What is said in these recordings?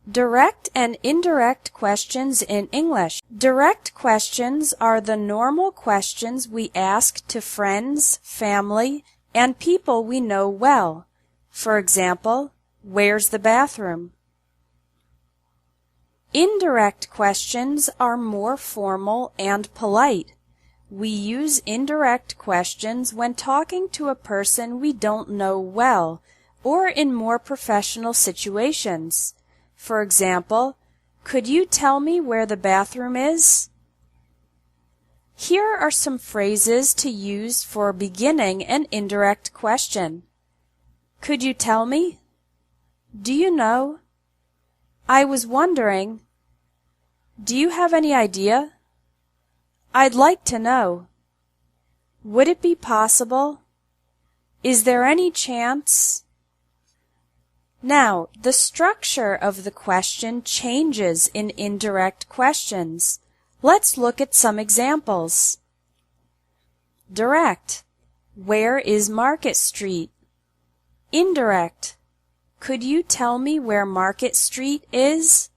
Direct and indirect questions in English. Direct questions are the normal questions we ask to friends, family, and people we know well. For example, where's the bathroom? Indirect questions are more formal and polite. We use indirect questions when talking to a person we don't know well or in more professional situations. For example, could you tell me where the bathroom is? Here are some phrases to use for beginning an indirect question. Could you tell me? Do you know? I was wondering. Do you have any idea? I'd like to know. Would it be possible? Is there any chance? Now, the structure of the question changes in indirect questions. Let's look at some examples. Direct. Where is Market Street? Indirect. Could you tell me where Market Street is?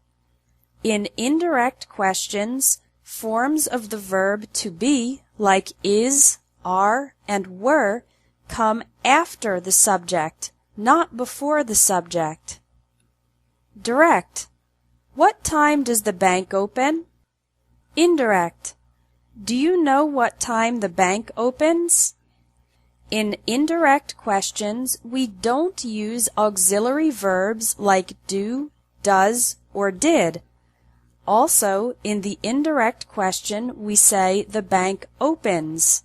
In indirect questions, forms of the verb to be, like is, are, and were, come after the subject, not before the subject. Direct. What time does the bank open? Indirect. Do you know what time the bank opens? In indirect questions, we don't use auxiliary verbs like do, does, or did. Also, in the indirect question, we say the bank opens.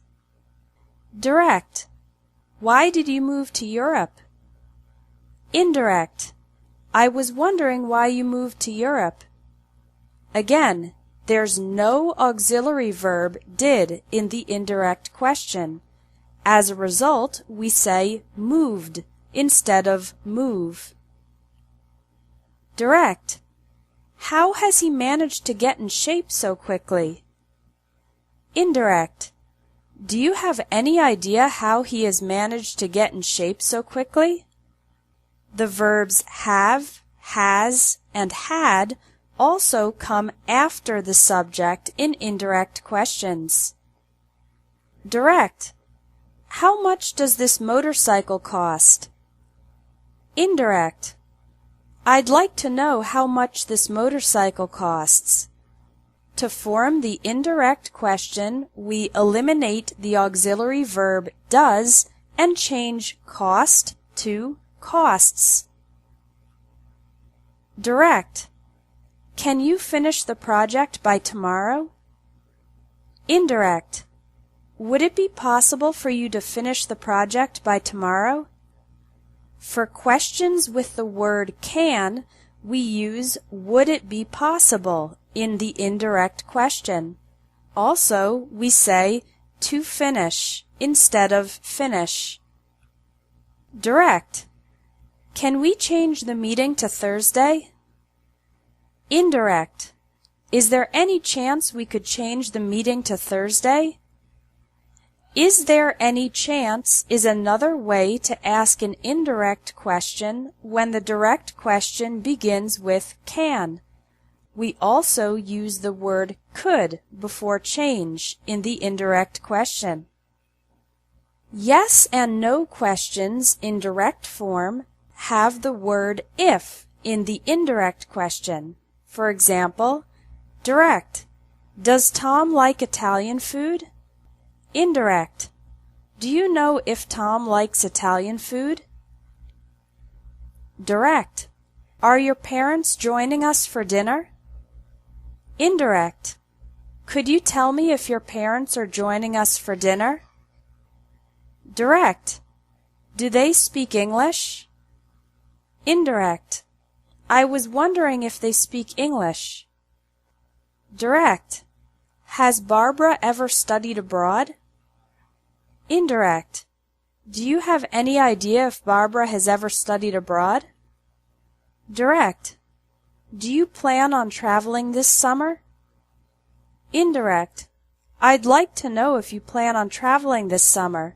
Direct. Why did you move to Europe? Indirect. I was wondering why you moved to Europe. Again, there's no auxiliary verb did in the indirect question. As a result, we say moved instead of move. Direct. How has he managed to get in shape so quickly? Indirect. Do you have any idea how he has managed to get in shape so quickly? The verbs have, has, and had also come after the subject in indirect questions. Direct. How much does this motorcycle cost? Indirect. I'd like to know how much this motorcycle costs. To form the indirect question, we eliminate the auxiliary verb does and change cost to costs. Direct. Can you finish the project by tomorrow? Indirect. Would it be possible for you to finish the project by tomorrow? For questions with the word can, we use would it be possible in the indirect question. Also, we say to finish instead of finish. Direct. Can we change the meeting to Thursday? Indirect. Is there any chance we could change the meeting to Thursday? Is there any chance is another way to ask an indirect question when the direct question begins with can. We also use the word could before change in the indirect question. Yes and no questions in direct form have the word if in the indirect question. For example, direct. Does Tom like Italian food? Indirect. Do you know if Tom likes Italian food? Direct. Are your parents joining us for dinner? Indirect. Could you tell me if your parents are joining us for dinner? Direct. Do they speak English? Indirect. I was wondering if they speak English. Direct. Has Barbara ever studied abroad? Indirect. Do you have any idea if Barbara has ever studied abroad? Direct. Do you plan on traveling this summer? Indirect. I'd like to know if you plan on traveling this summer.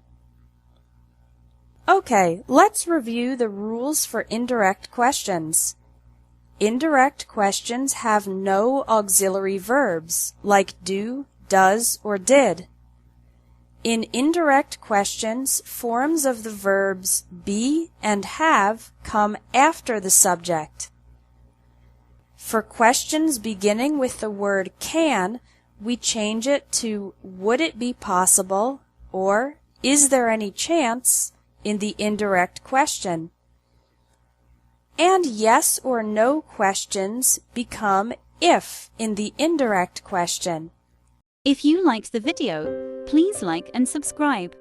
Okay, let's review the rules for indirect questions. Indirect questions have no auxiliary verbs like do, does, or did. In indirect questions, forms of the verbs be and have come after the subject. For questions beginning with the word can, we change it to would it be possible or is there any chance in the indirect question. And yes or no questions become if in the indirect question. If you liked the video, please like and subscribe.